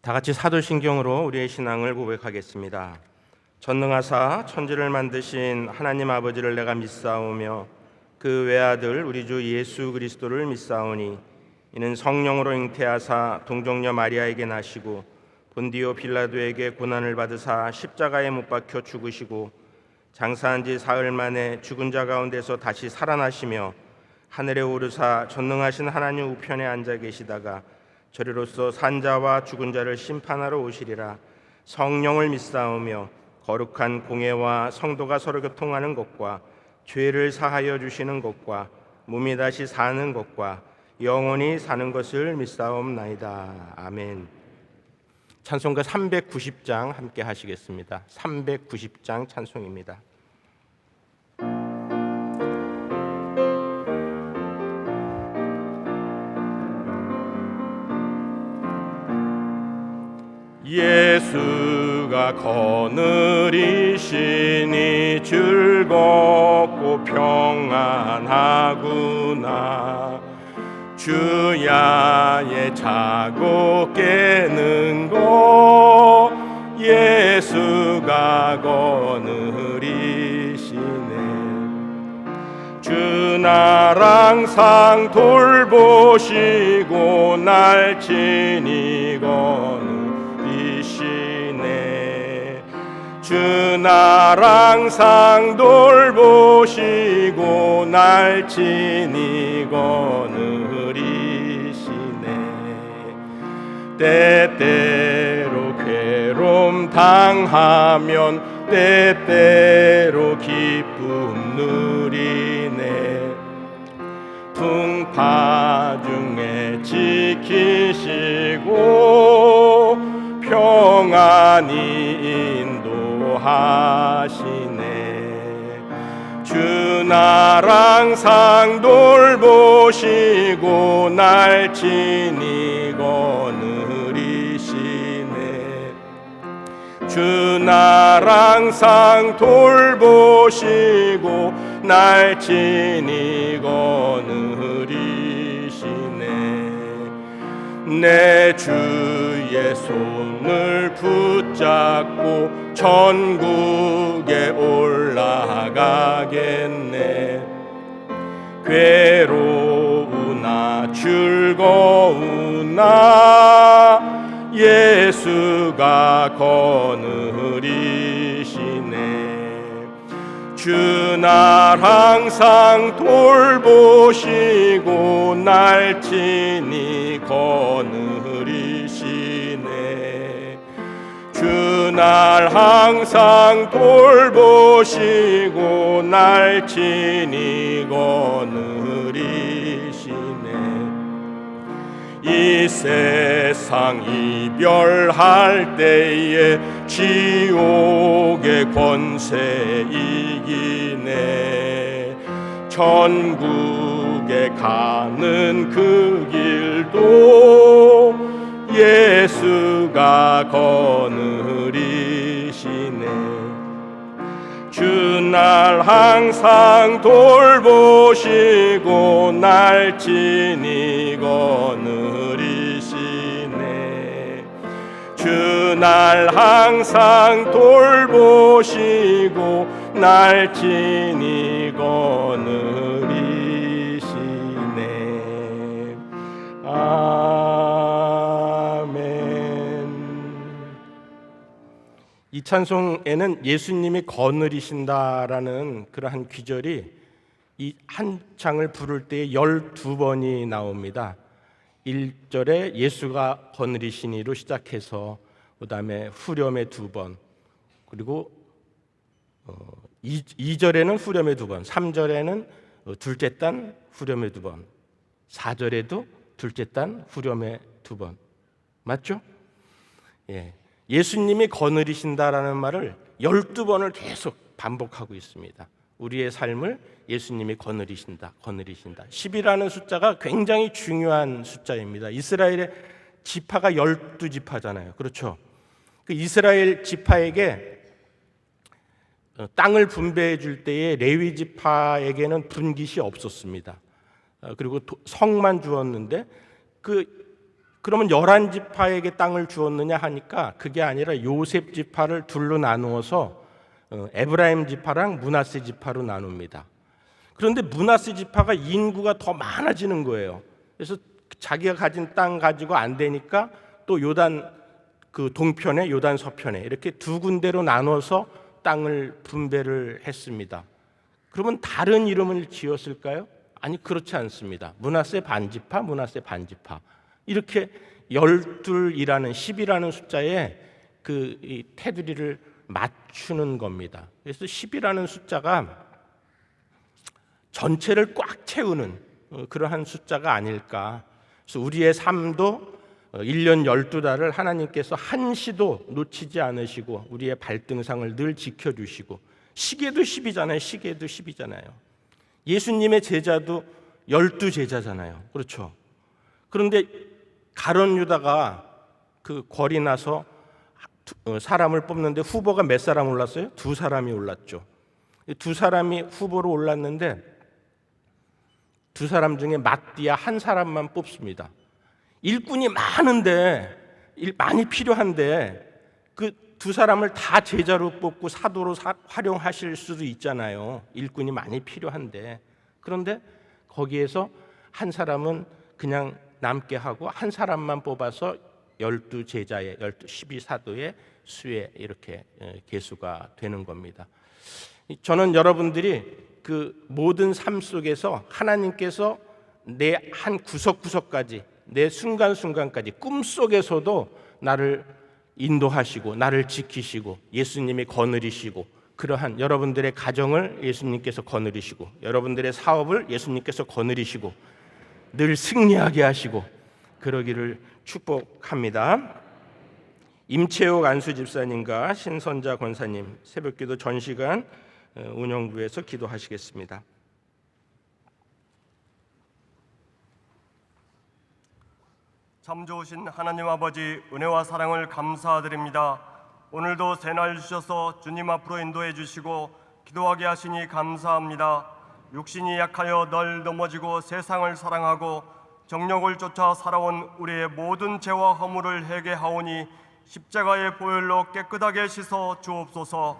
다 같이 사도신경으로 우리의 신앙을 고백하겠습니다. 전능하사 천지를 만드신 하나님 아버지를 내가 믿사오며 그 외아들 우리 주 예수 그리스도를 믿사오니 이는 성령으로 잉태하사 동정녀 마리아에게 나시고 본디오 빌라도에게 고난을 받으사 십자가에 못 박혀 죽으시고 장사한 지 사흘 만에 죽은 자 가운데서 다시 살아나시며 하늘에 오르사 전능하신 하나님 우편에 앉아 계시다가 저리로서 산자와 죽은 자를 심판하러 오시리라. 성령을 믿사오며 거룩한 공회와 성도가 서로 교통하는 것과 죄를 사하여 주시는 것과 몸이 다시 사는 것과 영원히 사는 것을 믿사옵나이다. 아멘. 찬송가 390장 함께 하시겠습니다. 390장 찬송입니다. 예수가 거느리시니 즐겁고 평안하구나. 주야의 자고 깨는 것 예수가 거느리시네. 주 날 항상 돌보시고 날 친히 거느리시네. 주 날 항상 돌보시고 날 친히 거느리시네. 때때로 괴로움 당하면 때때로 기쁨 누리네. 풍파 중에 지키시고 평안히 인도하시네. 주 날 항상 돌보시고 날 친히 거느리시네. 주 날 항상 돌보시고 날 친히 거느리시네. 내 주의 손을 붙잡고 천국에 올라가겠네. 괴로우나 즐거우나 예수가 거느리시네. 주 날 항상 돌보시고 날 친히 거느리시네. 주 날 항상 돌보시고 날 친히 거느리시네. 이 세상 이별할 때에 지옥의 권세 이기네. 천국에 가는 그 길도 예수가 거느리시네. 주 날 항상 돌보시고 날 친히 거느리시네. 주 날 항상 돌보시고 날 친히 거느리시네. 이 찬송에는 예수님이 거느리신다라는 그러한 귀절이 이 한 장을 부를 때에 12번이 나옵니다. 1절에 예수가 거느리시니로 시작해서 그 다음에 후렴에 2번, 그리고 2절에는 후렴에 2번, 3절에는 둘째 단 후렴에 2번, 4절에도 둘째 단 후렴에 2번. 맞죠? 예. 예수님이 거느리신다라는 말을 12번을 계속 반복하고 있습니다. 우리의 삶을 예수님이 거느리신다, 거느리신다. 10이라는 숫자가 굉장히 중요한 숫자입니다. 이스라엘의 지파가 12지파잖아요. 그렇죠? 그 이스라엘 지파에게 땅을 분배해 줄 때에 레위 지파에게는 분깃이 없었습니다. 그리고 성만 주었는데 그 그러면 11지파에게 땅을 주었느냐 하니까 그게 아니라 요셉 지파를 둘로 나누어서 에브라임 지파랑 므낫세 지파로 나눕니다. 그런데 므낫세 지파가 인구가 더 많아지는 거예요. 그래서 자기가 가진 땅 가지고 안 되니까 또 요단 그 동편에 요단 서편에 이렇게 두 군데로 나눠서 땅을 분배를 했습니다. 그러면 다른 이름을 지었을까요? 아니, 그렇지 않습니다. 므낫세 반지파, 므낫세 반지파 이렇게 12이라는 10이라는 숫자에 이 테두리를 맞추는 겁니다. 그래서 10이라는 숫자가 전체를 꽉 채우는 그러한 숫자가 아닐까. 그래서 우리의 삶도 1년 12달을 하나님께서 한시도 놓치지 않으시고 우리의 발등상을 늘 지켜주시고, 시계도 10이잖아요. 시계도 10이잖아요. 예수님의 제자도 12제자잖아요. 그렇죠. 그런데 가룟 유다가 그 궐이 나서 사람을 뽑는데 후보가 몇 사람 올랐어요? 2사람이 올랐죠. 2사람이 후보로 올랐는데 2사람 중에 마띠아 1사람만 뽑습니다. 일꾼이 많은데, 많이 필요한데 그 2사람을 다 제자로 뽑고 사도로 활용하실 수도 있잖아요. 일꾼이 많이 필요한데. 그런데 거기에서 1사람은 그냥 남게 하고 1사람만 뽑아서 12제자의 12사도의 수에 이렇게 계수가 되는 겁니다. 저는 여러분들이 그 모든 삶 속에서 하나님께서 내 한 구석구석까지, 내 순간순간까지 꿈속에서도 나를 인도하시고 나를 지키시고 예수님이 거느리시고, 그러한 여러분들의 가정을 예수님께서 거느리시고 여러분들의 사업을 예수님께서 거느리시고 늘 승리하게 하시고 그러기를 축복합니다. 임채옥 안수 집사님과 신선자 권사님 새벽기도 전시간 운영부에서 기도하시겠습니다. 참 좋으신 하나님 아버지, 은혜와 사랑을 감사드립니다. 오늘도 새날 주셔서 주님 앞으로 인도해 주시고 기도하게 하시니 감사합니다. 육신이 약하여 늘 넘어지고 세상을 사랑하고 정욕을 쫓아 살아온 우리의 모든 죄와 허물을 회개하오니 십자가의 보혈로 깨끗하게 씻어 주옵소서.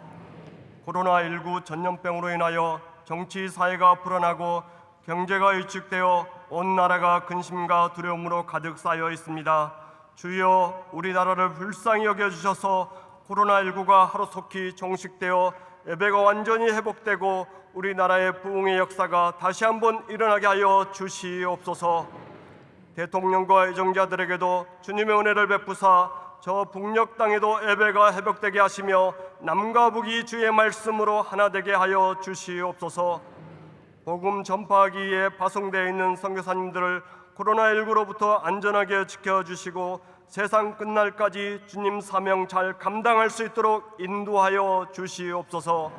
코로나19 전염병으로 인하여 정치 사회가 불안하고 경제가 위축되어 온 나라가 근심과 두려움으로 가득 쌓여 있습니다. 주여, 우리나라를 불쌍히 여겨주셔서 코로나19가 하루속히 종식되어 예배가 완전히 회복되고 우리나라의 부흥의 역사가 다시 한번 일어나게 하여 주시옵소서. 대통령과 애정자들에게도 주님의 은혜를 베푸사 저 북녘 땅에도 예배가 회복되게 하시며 남과 북이 주의 말씀으로 하나 되게 하여 주시옵소서. 복음 전파하기 위해 파송되어 있는 선교사님들을 코로나19로부터 안전하게 지켜주시고 세상 끝날까지 주님 사명 잘 감당할 수 있도록 인도하여 주시옵소서.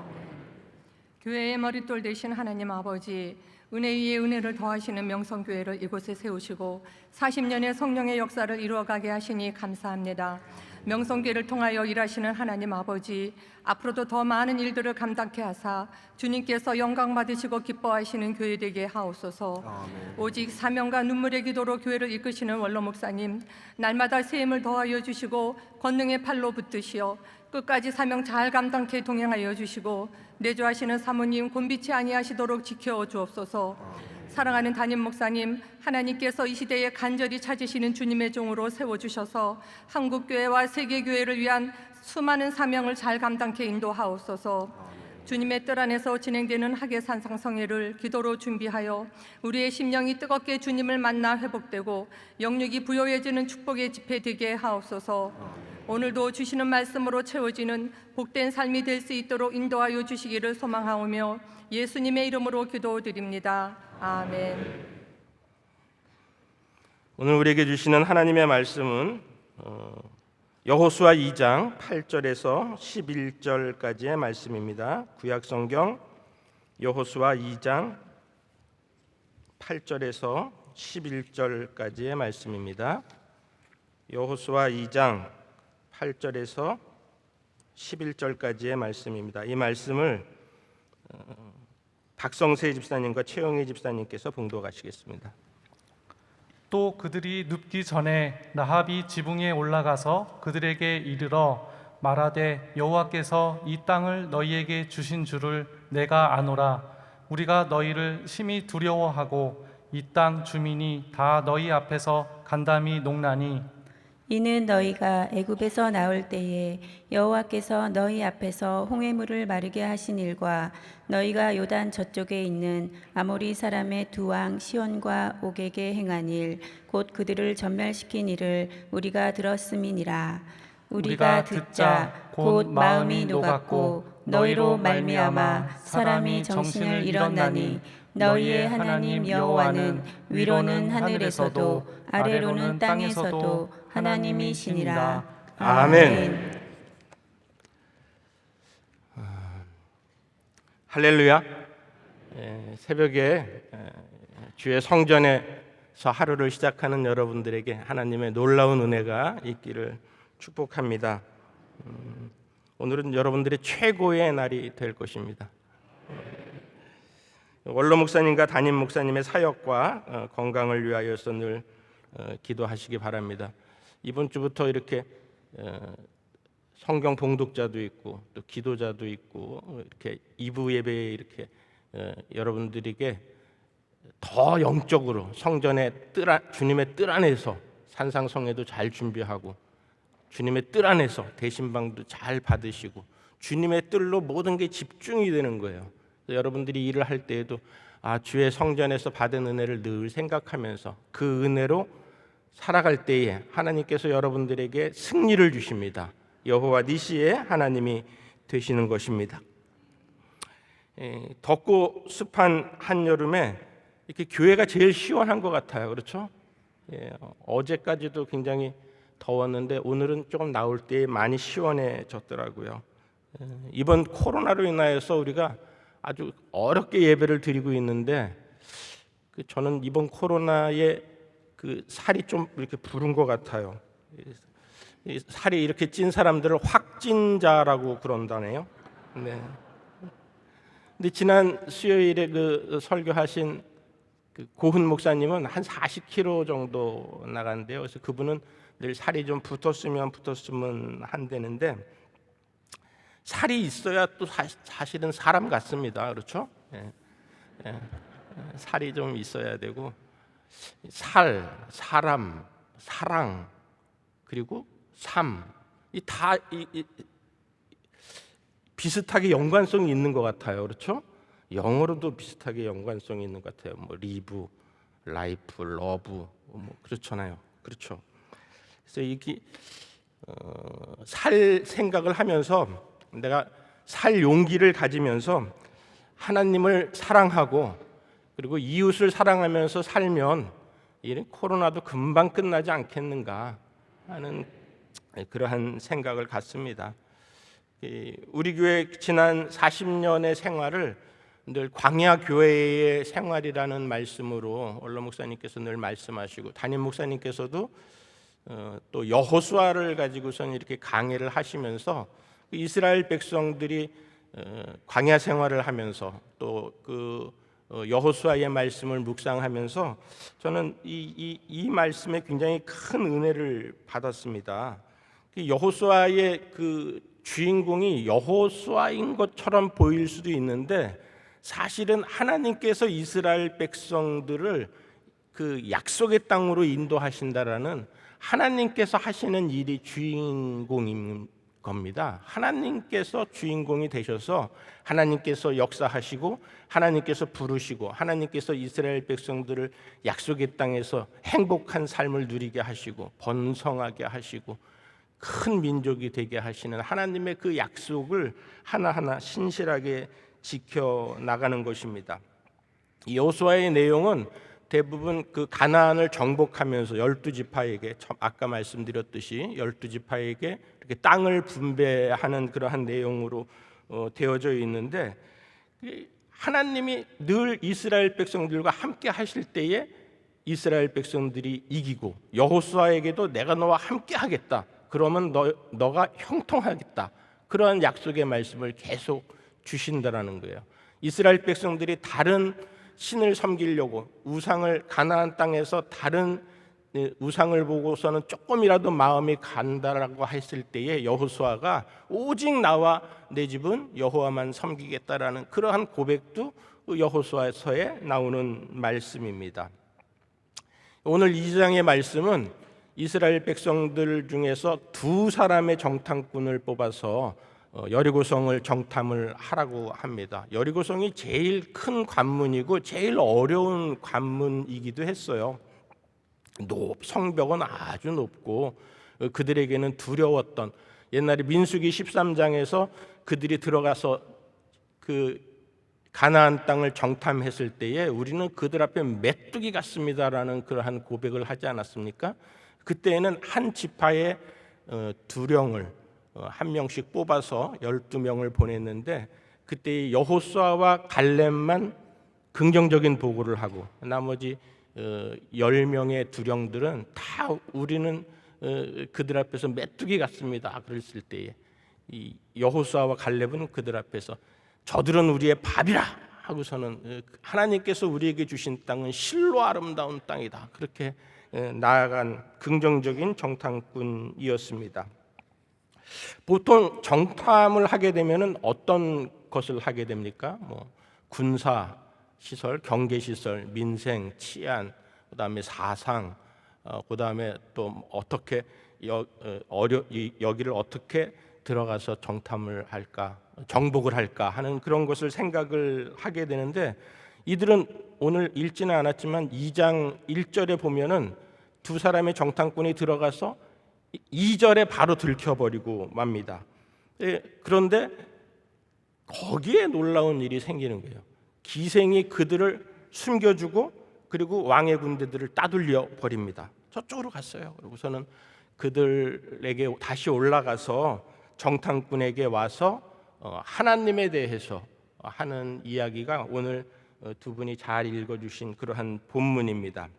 교회의 머릿돌 되신 하나님 아버지, 은혜 위에 은혜를 더하시는 명성교회를 이곳에 세우시고 40년의 성령의 역사를 이루어가게 하시니 감사합니다. 명성교회를 통하여 일하시는 하나님 아버지, 앞으로도 더 많은 일들을 감당케 하사 주님께서 영광 받으시고 기뻐하시는 교회 되게 하옵소서. 아멘. 오직 사명과 눈물의 기도로 교회를 이끄시는 원로 목사님, 날마다 새 힘을 더하여 주시고 권능의 팔로 붙드시어 끝까지 사명 잘 감당케 동행하여 주시고 내조하시는 사모님 곤비치 아니하시도록 지켜 주옵소서. 사랑하는 담임 목사님, 하나님께서 이 시대에 간절히 찾으시는 주님의 종으로 세워주셔서 한국교회와 세계교회를 위한 수많은 사명을 잘 감당케 인도하옵소서. 주님의 뜻 안에서 진행되는 학예산상성회를 기도로 준비하여 우리의 심령이 뜨겁게 주님을 만나 회복되고 영육이 부요해지는 축복의 집회 되게 하옵소서. 오늘도 주시는 말씀으로 채워지는 복된 삶이 될 수 있도록 인도하여 주시기를 소망하오며 예수님의 이름으로 기도드립니다. 아멘. 오늘 우리에게 주시는 하나님의 말씀은 여호수아 2장 8절에서 11절까지의 말씀입니다. 구약성경 여호수아 2장 8절에서 11절까지의 말씀입니다. 여호수아 2장 8절에서 11절까지의 말씀입니다. 이 말씀을 박성세 집사님과 최영희 집사님께서 봉독하시겠습니다. 또 그들이 눕기 전에 라합이 지붕에 올라가서 그들에게 이르러 말하되 여호와께서 이 땅을 너희에게 주신 줄을 내가 아노라. 우리가 너희를 심히 두려워하고 이 땅 주민이 다 너희 앞에서 간담이 농나니 이는 너희가 애굽에서 나올 때에 여호와께서 너희 앞에서 홍해물을 마르게 하신 일과 너희가 요단 저쪽에 있는 아모리 사람의 두 왕 시온과 옥에게 행한 일 곧 그들을 전멸시킨 일을 우리가 들었음이니라. 우리가 듣자 곧 마음이 녹았고 너희로 말미암아 사람이 정신을 잃었나니 너희의 하나님 여호와는 위로는 하늘에서도 아래로는 땅에서도 하나님이시니라. 아멘. 할렐루야. 새벽에 주의 성전에서 하루를 시작하는 여러분들에게 하나님의 놀라운 은혜가 있기를 축복합니다. 오늘은 여러분들의 최고의 날이 될 것입니다. 원로 목사님과 담임 목사님의 사역과 건강을 위하여서 늘 기도하시기 바랍니다. 이번 주부터 이렇게 성경 봉독자도 있고 또 기도자도 있고 이렇게 2부 예배에 이렇게 여러분들에게 더 영적으로 성전의 주님의 뜰 안에서 산상성회도 잘 준비하고 주님의 뜰 안에서 대신방도 잘 받으시고 주님의 뜰로 모든 게 집중이 되는 거예요. 여러분들이 일을 할 때에도 주의 성전에서 받은 은혜를 늘 생각하면서 그 은혜로 살아갈 때에 하나님께서 여러분들에게 승리를 주십니다. 여호와 니시의 하나님이 되시는 것입니다. 덥고 습한 한여름에 이렇게 교회가 제일 시원한 것 같아요. 그렇죠? 어제까지도 굉장히 더웠는데 오늘은 조금 나올 때 많이 시원해졌더라고요. 이번 코로나로 인하여서 우리가 아주 어렵게 예배를 드리고 있는데 저는 이번 코로나에 그 살이 좀 이렇게 부른 것 같아요. 이 살이 이렇게 찐 사람들을 확진자라고 그런다네요. 네. 근데 지난 수요일에 그 설교하신 그 고훈 목사님은 한 40kg 정도 나간대요. 그래서 그분은 늘 살이 좀 붙었으면 한다는데 살이 있어야 또 사실은 사람 같습니다. 그렇죠? 살이 좀 있어야 되고 사람, 사랑 그리고 삶 이 다 비슷하게 연관성이 있는 것 같아요. 그렇죠? 영어로도 비슷하게 연관성이 있는 것 같아요. 뭐 리브, 라이프, 러브 뭐 그렇잖아요. 그렇죠? 그래서 이게 살 생각을 하면서 내가 살 용기를 가지면서 하나님을 사랑하고 그리고 이웃을 사랑하면서 살면 이런 코로나도 금방 끝나지 않겠는가 하는 그러한 생각을 갖습니다. 우리 교회 지난 40년의 생활을 늘 광야 교회의 생활이라는 말씀으로 원로 목사님께서 늘 말씀하시고 담임 목사님께서도 또 여호수아를 가지고선 이렇게 강해를 하시면서 이스라엘 백성들이 광야 생활을 하면서 또 그 여호수아의 말씀을 묵상하면서 저는 이 말씀에 굉장히 큰 은혜를 받았습니다. 여호수아의 그 주인공이 여호수아인 것처럼 보일 수도 있는데 사실은 하나님께서 이스라엘 백성들을 그 약속의 땅으로 인도하신다라는 하나님께서 하시는 일이 주인공인 겁니다. 하나님께서 주인공이 되셔서 하나님께서 역사하시고 하나님께서 부르시고 하나님께서 이스라엘 백성들을 약속의 땅에서 행복한 삶을 누리게 하시고 번성하게 하시고 큰 민족이 되게 하시는 하나님의 그 약속을 하나하나 신실하게 지켜 나가는 것입니다. 이 여호수아의 내용은 대부분 그 가나안을 정복하면서 12지파에게 아까 말씀드렸듯이 12지파에게 이렇게 땅을 분배하는 그러한 내용으로 되어져 있는데 하나님이 늘 이스라엘 백성들과 함께 하실 때에 이스라엘 백성들이 이기고 여호수아에게도 내가 너와 함께 하겠다. 그러면 너가 형통하겠다. 그러한 약속의 말씀을 계속 주신다라는 거예요. 이스라엘 백성들이 다른 신을 섬기려고 우상을 가나안 땅에서 다른 우상을 보고서는 조금이라도 마음이 간다라고 했을 때에 여호수아가 오직 나와 내 집은 여호와만 섬기겠다라는 그러한 고백도 여호수아서에 나오는 말씀입니다. 오늘 2장의 말씀은 이스라엘 백성들 중에서 두 사람의 정탐꾼을 뽑아서 여리고성을 정탐을 하라고 합니다. 여리고성이 제일 큰 관문이고 제일 어려운 관문이기도 했어요. 성벽은 아주 높고 그들에게는 두려웠던, 옛날에 민수기 13장에서 그들이 들어가서 그 가나안 땅을 정탐했을 때에 우리는 그들 앞에 메뚜기 같습니다라는 그러한 고백을 하지 않았습니까? 그때에는 한 지파의 두령을 한 명씩 뽑아서 12명을 보냈는데 그때 여호수아와 갈렙만 긍정적인 보고를 하고 나머지 10명의 두령들은 다 우리는 그들 앞에서 메뚜기 같습니다 그랬을 때에 이 여호수아와 갈렙은 그들 앞에서 저들은 우리의 밥이라 하고서는 하나님께서 우리에게 주신 땅은 실로 아름다운 땅이다 그렇게 나아간 긍정적인 정탐꾼이었습니다. 보통 정탐을 하게 되면은 어떤 것을 하게 됩니까? 군사 시설, 경계 시설, 민생, 치안, 그다음에 사상, 그다음에 또 어떻게 여기를 어떻게 들어가서 정탐을 할까, 정복을 할까 하는 그런 것을 생각을 하게 되는데 이들은 오늘 읽지는 않았지만 2장 1절에 보면은 두 사람의 정탐꾼이 들어가서 2절에 바로 들켜버리고 맙니다. 그런데 거기에 놀라운 일이 생기는 거예요. 기생이 그들을 숨겨주고 그리고 왕의 군대들을 따돌려 버립니다. 저쪽으로 갔어요. 그리고서는 그들에게 다시 올라가서 정탐꾼에게 와서 하나님에 대해서 하는 이야기가 오늘 두 분이 잘 읽어주신 그러한 본문입니다.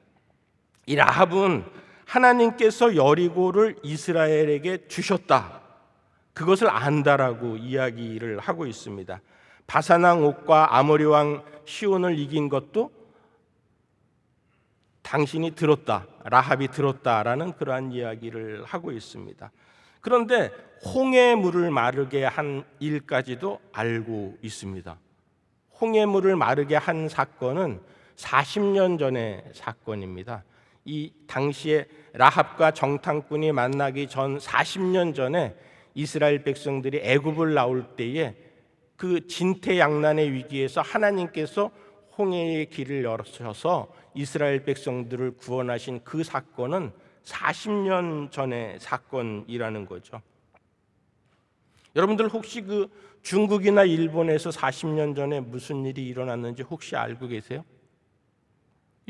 이 라합은 하나님께서 여리고를 이스라엘에게 주셨다, 그것을 안다라고 이야기를 하고 있습니다. 바산왕 옥과 아모리 왕 시온을 이긴 것도 당신이 들었다, 라합이 들었다라는 그러한 이야기를 하고 있습니다. 그런데 홍해물을 마르게 한 일까지도 알고 있습니다. 홍해물을 마르게 한 사건은 40년 전의 사건입니다. 이 당시에 라합과 정탐꾼이 만나기 전 40년 전에 이스라엘 백성들이 애굽을 나올 때에 그 진퇴양난의 위기에서 하나님께서 홍해의 길을 열어서 이스라엘 백성들을 구원하신 그 사건은 40년 전의 사건이라는 거죠. 여러분들 혹시 그 중국이나 일본에서 40년 전에 무슨 일이 일어났는지 혹시 알고 계세요?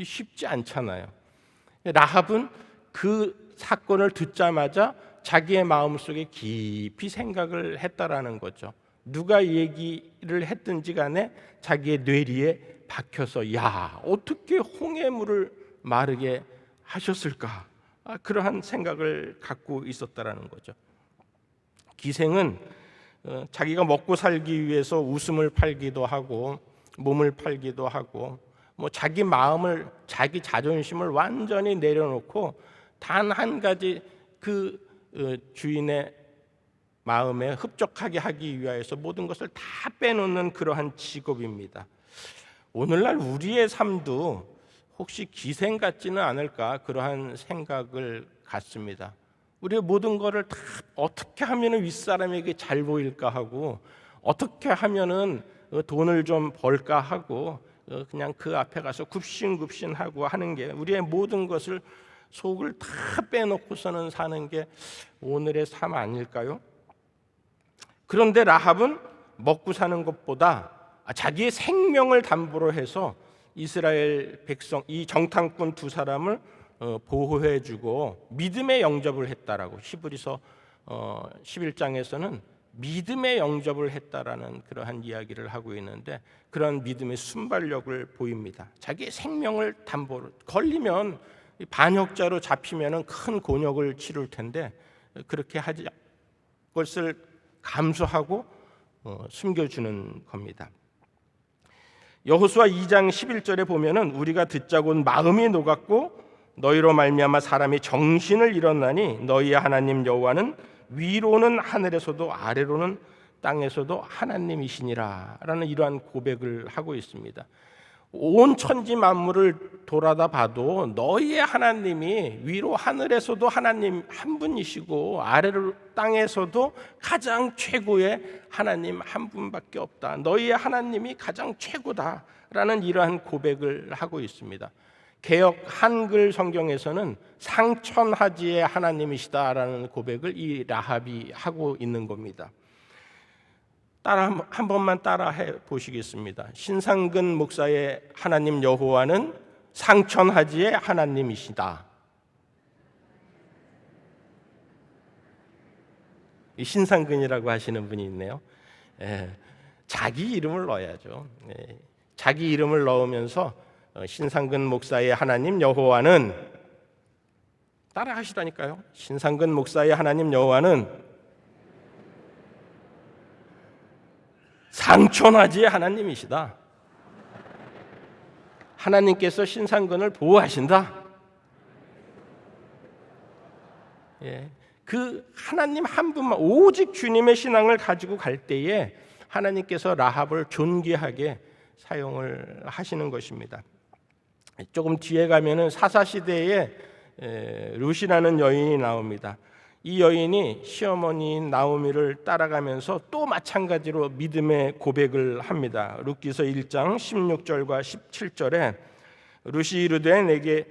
쉽지 않잖아요. 라합은 그 사건을 듣자마자 자기의 마음속에 깊이 생각을 했다라는 거죠. 누가 얘기를 했든지 간에 자기의 뇌리에 박혀서 야, 어떻게 홍해물을 마르게 하셨을까? 그러한 생각을 갖고 있었다라는 거죠. 기생은 자기가 먹고 살기 위해서 웃음을 팔기도 하고 몸을 팔기도 하고 자기 마음을, 자기 자존심을 완전히 내려놓고 단 한 가지 그 주인의 마음에 흡족하게 하기 위하여서 모든 것을 다 빼놓는 그러한 직업입니다. 오늘날 우리의 삶도 혹시 기생 같지는 않을까 그러한 생각을 갖습니다. 우리의 모든 것을 다 어떻게 하면 윗사람에게 잘 보일까 하고 어떻게 하면은 돈을 좀 벌까 하고 그냥 그 앞에 가서 굽신굽신하고 하는 게 우리의 모든 것을 속을 다 빼놓고서는 사는 게 오늘의 삶 아닐까요? 그런데 라합은 먹고 사는 것보다 자기의 생명을 담보로 해서 이스라엘 백성, 이 정탐꾼 두 사람을 보호해주고 믿음의 영접을 했다라고 히브리서 11장에서는 믿음의 영접을 했다라는 그러한 이야기를 하고 있는데 그런 믿음의 순발력을 보입니다. 자기의 생명을 담보로, 걸리면 반역자로 잡히면 큰 곤욕을 치를 텐데 그렇게 하지, 그것을 감수하고 숨겨주는 겁니다. 여호수아 2장 11절에 보면은 우리가 듣자곤 마음이 녹았고 너희로 말미암아 사람이 정신을 잃었나니 너희의 하나님 여호와는 위로는 하늘에서도 아래로는 땅에서도 하나님이시니라 라는 이러한 고백을 하고 있습니다. 온 천지 만물을 돌아다 봐도 너희의 하나님이 위로 하늘에서도 하나님 한 분이시고 아래로 땅에서도 가장 최고의 하나님 한 분밖에 없다. 너희의 하나님이 가장 최고다라는 이러한 고백을 하고 있습니다. 개역 한글 성경에서는 상천하지의 하나님이시다라는 고백을 이 라합이 하고 있는 겁니다. 한 번만 따라해 보시겠습니다. 신상근 목사의 하나님 여호와는 상천하지의 하나님이시다. 이 신상근이라고 하시는 분이 있네요. 자기 이름을 넣어야죠. 자기 이름을 넣으면서 신상근 목사의 하나님 여호와는 따라하시라니까요. 신상근 목사의 하나님 여호와는 상천하지의 하나님이시다. 하나님께서 신상근을 보호하신다. 그 하나님 한 분만, 오직 주님의 신앙을 가지고 갈 때에 하나님께서 라합을 존귀하게 사용을 하시는 것입니다. 조금 뒤에 가면은 사사시대에 룻이라는 여인이 나옵니다. 이 여인이 시어머니인 나오미를 따라가면서 또 마찬가지로 믿음의 고백을 합니다. 룻기서 1장 16절과 17절에 룻이 이르되 내게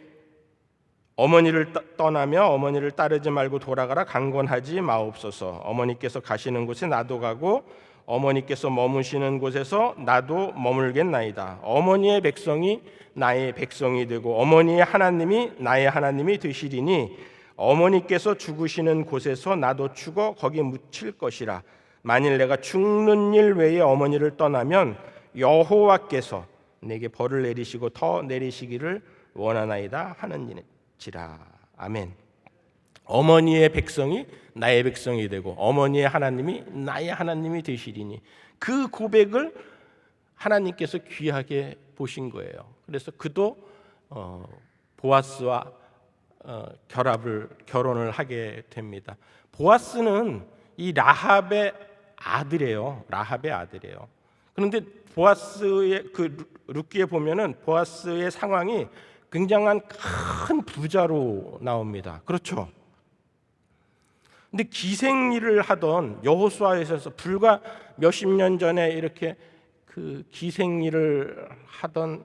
어머니를 떠나며 어머니를 따르지 말고 돌아가라 강권하지 마옵소서. 어머니께서 가시는 곳에 나도 가고 어머니께서 머무시는 곳에서 나도 머물겠나이다. 어머니의 백성이 나의 백성이 되고 어머니의 하나님이 나의 하나님이 되시리니 어머니께서 죽으시는 곳에서 나도 죽어 거기 묻힐 것이라. 만일 내가 죽는 일 외에 어머니를 떠나면 여호와께서 내게 벌을 내리시고 더 내리시기를 원하나이다 하는지라. 아멘. 어머니의 백성이 나의 백성이 되고 어머니의 하나님이 나의 하나님이 되시리니, 그 고백을 하나님께서 귀하게 보신 거예요. 그래서 그도 보아스와 결혼을 하게 됩니다. 보아스는 이 라합의 아들이에요. 라합의 아들이에요. 그런데 보아스의 그 룻기에 보면은 보아스의 상황이 굉장한 큰 부자로 나옵니다. 그렇죠? 근데 기생일을 하던 여호수아에서 불과 몇십 년 전에 이렇게 그 기생일을 하던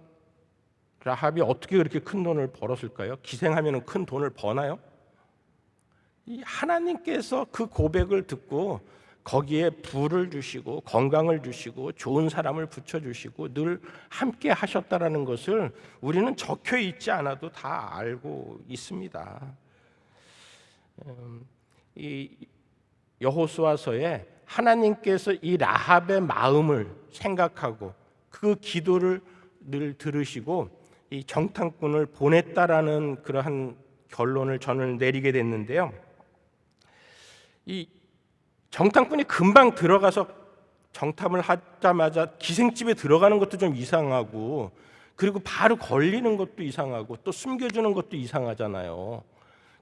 라합이 어떻게 그렇게 큰 돈을 벌었을까요? 기생하면 큰 돈을 버나요? 이 하나님께서 그 고백을 듣고 거기에 부를 주시고 건강을 주시고 좋은 사람을 붙여주시고 늘 함께 하셨다라는 것을 우리는 적혀 있지 않아도 다 알고 있습니다. 이 여호수아서에 하나님께서 이 라합의 마음을 생각하고 그 기도를 늘 들으시고 이 정탐꾼을 보냈다라는 그러한 결론을 저는 내리게 됐는데요. 이 정탐꾼이 금방 들어가서 정탐을 하자마자 기생집에 들어가는 것도 좀 이상하고, 그리고 바로 걸리는 것도 이상하고 또 숨겨주는 것도 이상하잖아요.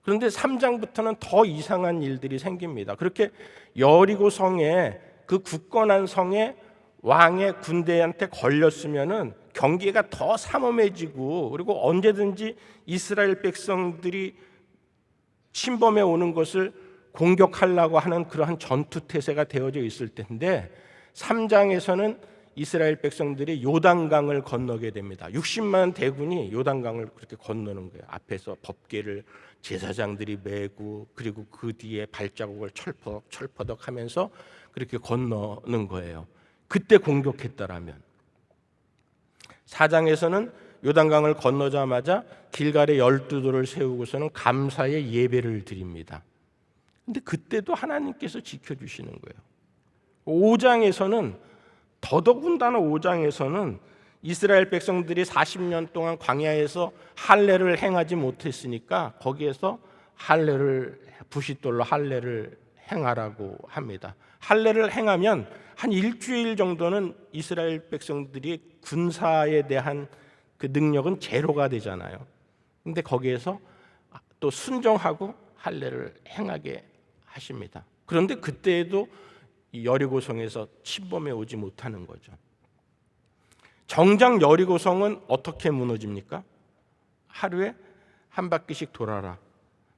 그런데 3장부터는 더 이상한 일들이 생깁니다. 그렇게 여리고 성에, 그 굳건한 성에 왕의 군대한테 걸렸으면은 경계가 더 삼엄해지고, 그리고 언제든지 이스라엘 백성들이 침범해 오는 것을 공격하려고 하는 그러한 전투 태세가 되어져 있을 텐데 3장에서는 이스라엘 백성들이 요단강을 건너게 됩니다. 60만 대군이 요단강을 그렇게 건너는 거예요. 앞에서 법궤를 제사장들이 메고, 그리고 그 뒤에 발자국을 철퍼덕 하면서 그렇게 건너는 거예요. 그때 공격했다라면. 4장에서는 요단강을 건너자마자 길갈에 12돌을 세우고서는 감사의 예배를 드립니다. 근데 그때도 하나님께서 지켜주시는 거예요. 5장에서는 더더군다나 5장에서는 이스라엘 백성들이 40년 동안 광야에서 할례를 행하지 못했으니까 거기에서 부싯돌로 할례를 행하라고 합니다. 할례를 행하면 한 일주일 정도는 이스라엘 백성들이 군사에 대한 그 능력은 제로가 되잖아요. 근데 거기에서 또 순종하고 할례를 행하게 하십니다. 그런데 그때에도 여리고성에서 침범해 오지 못하는 거죠. 정작 여리고성은 어떻게 무너집니까? 하루에 한 바퀴씩 돌아라.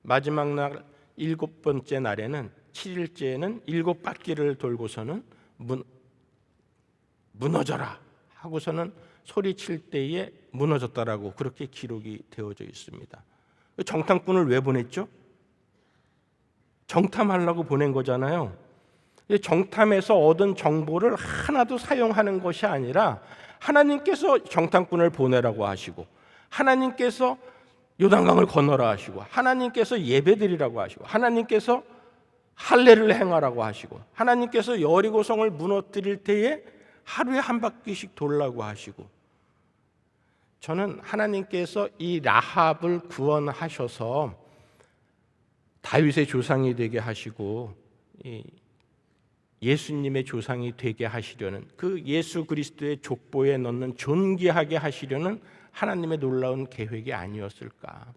마지막 날 7번째 날에는 7일째에는 7바퀴를 돌고서는 무너져라 하고서는 소리칠 때에 무너졌다라고 그렇게 기록이 되어져 있습니다. 정탐꾼을 왜 보냈죠? 정탐하려고 보낸 거잖아요. 정탐에서 얻은 정보를 하나도 사용하는 것이 아니라 하나님께서 정탐꾼을 보내라고 하시고, 하나님께서 요단강을 건너라 하시고, 하나님께서 예배드리라고 하시고, 하나님께서 할례를 행하라고 하시고, 하나님께서 여리고성을 무너뜨릴 때에 하루에 한 바퀴씩 돌라고 하시고, 저는 하나님께서 이 라합을 구원하셔서 다윗의 조상이 되게 하시고 예수님의 조상이 되게 하시려는, 그 예수 그리스도의 족보에 넣는, 존귀하게 하시려는 하나님의 놀라운 계획이 아니었을까.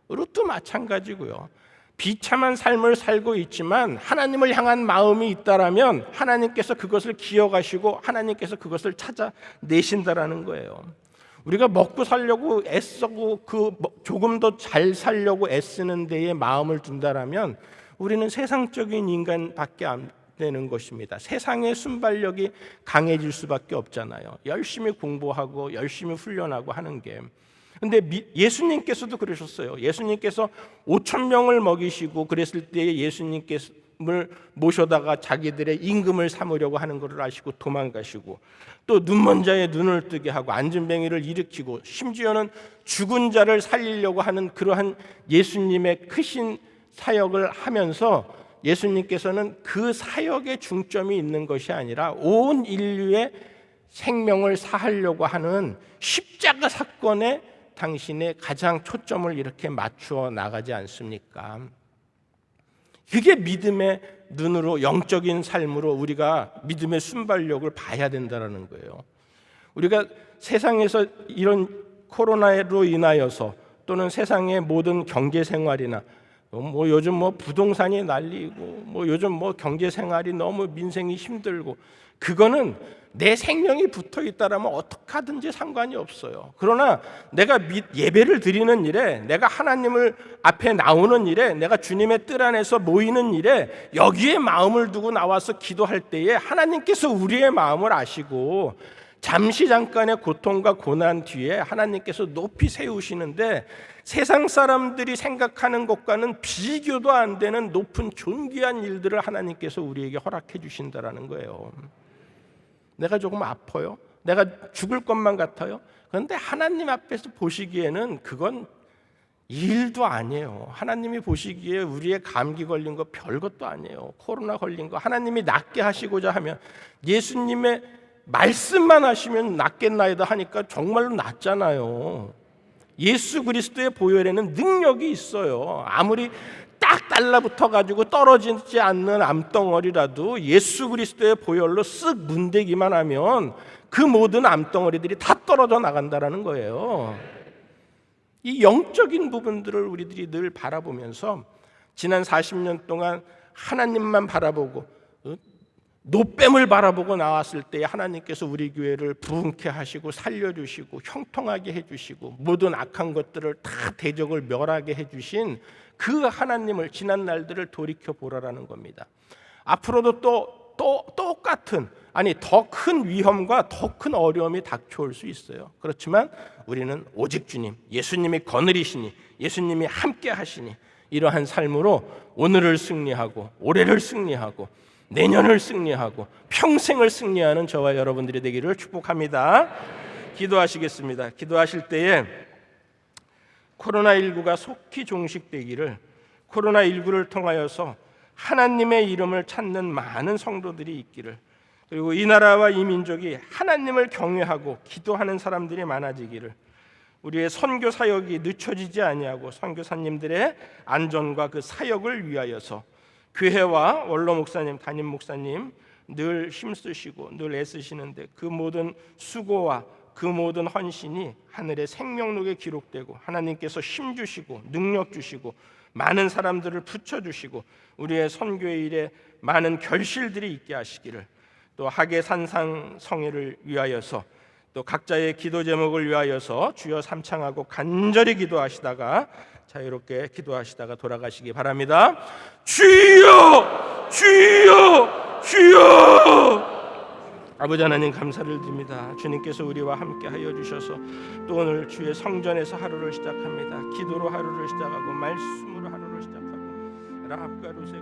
롯도 마찬가지고요. 비참한 삶을 살고 있지만 하나님을 향한 마음이 있다라면 하나님께서 그것을 기억하시고 하나님께서 그것을 찾아내신다라는 거예요. 우리가 먹고 살려고 애쓰고 조금 더 잘 살려고 애쓰는 데에 마음을 둔다라면 우리는 세상적인 인간밖에 안 되는 것입니다. 세상의 순발력이 강해질 수밖에 없잖아요. 열심히 공부하고 열심히 훈련하고 하는 게. 근데 예수님께서도 그러셨어요. 예수님께서 5,000명을 먹이시고 그랬을 때에 예수님께서 모셔다가 자기들의 임금을 삼으려고 하는 것을 아시고 도망가시고, 또 눈먼 자의 눈을 뜨게 하고 앉은뱅이를 일으키고, 심지어는 죽은 자를 살리려고 하는 그러한 예수님의 크신 사역을 하면서 예수님께서는 그 사역의 중점이 있는 것이 아니라 온 인류의 생명을 사하려고 하는 십자가 사건에 당신의 가장 초점을 이렇게 맞추어 나가지 않습니까? 그게 믿음의 눈으로, 영적인 삶으로 우리가 믿음의 순발력을 봐야 된다는 거예요. 우리가 세상에서 이런 코로나로 인하여서, 또는 세상의 모든 경제 생활이나 요즘 부동산이 난리고 요즘 경제 생활이 너무 민생이 힘들고, 그거는 내 생명이 붙어 있다라면 어떻게 하든지 상관이 없어요. 그러나 내가 예배를 드리는 일에, 내가 하나님을 앞에 나오는 일에, 내가 주님의 뜰 안에서 모이는 일에 여기에 마음을 두고 나와서 기도할 때에 하나님께서 우리의 마음을 아시고 잠시 잠깐의 고통과 고난 뒤에 하나님께서 높이 세우시는데, 세상 사람들이 생각하는 것과는 비교도 안 되는 높은 존귀한 일들을 하나님께서 우리에게 허락해 주신다라는 거예요. 내가 조금 아파요. 내가 죽을 것만 같아요. 그런데 하나님 앞에서 보시기에는 그건 일도 아니에요. 하나님이 보시기에 우리의 감기 걸린 거 별것도 아니에요. 코로나 걸린 거 하나님이 낫게 하시고자 하면, 예수님의 말씀만 하시면 낫겠나이다 하니까 정말로 낫잖아요. 예수 그리스도의 보혈에는 능력이 있어요. 아무리 딱 달라붙어 가지고 떨어지지 않는 암덩어리라도 예수 그리스도의 보혈로 쓱 문대기만 하면 그 모든 암덩어리들이 다 떨어져 나간다라는 거예요. 이 영적인 부분들을 우리들이 늘 바라보면서 지난 40년 동안 하나님만 바라보고 노뱀을 바라보고 나왔을 때 하나님께서 우리 교회를 부흥케 하시고 살려주시고 형통하게 해주시고 모든 악한 것들을 다 대적을 멸하게 해주신 그 하나님을, 지난 날들을 돌이켜 보라라는 겁니다. 앞으로도 또 똑같은, 아니 더 큰 위험과 더 큰 어려움이 닥쳐올 수 있어요. 그렇지만 우리는 오직 주님, 예수님이 거느리시니, 예수님이 함께 하시니, 이러한 삶으로 오늘을 승리하고 올해를 승리하고 내년을 승리하고 평생을 승리하는 저와 여러분들이 되기를 축복합니다. 기도하시겠습니다. 기도하실 때에 코로나19가 속히 종식되기를, 코로나19를 통하여서 하나님의 이름을 찾는 많은 성도들이 있기를, 그리고 이 나라와 이 민족이 하나님을 경외하고 기도하는 사람들이 많아지기를, 우리의 선교 사역이 늦춰지지 아니하고 선교사님들의 안전과 그 사역을 위하여서 교회와 원로 목사님, 담임 목사님 늘 힘쓰시고 늘 애쓰시는데 그 모든 수고와 그 모든 헌신이 하늘의 생명록에 기록되고 하나님께서 힘 주시고 능력 주시고 많은 사람들을 붙여주시고 우리의 선교의 일에 많은 결실들이 있게 하시기를, 또 하계산상 성회를 위하여서 또 각자의 기도 제목을 위하여서 주여 삼창하고 간절히 기도하시다가 자유롭게 기도하시다가 돌아가시기 바랍니다. 주여 주여 주여. 아버지 하나님 감사를 드립니다. 주님께서 우리와 함께 하여 주셔서 또 오늘 주의 성전에서 하루를 시작합니다. 기도로 하루를 시작하고 말씀으로 하루를 시작하고 라합과 루세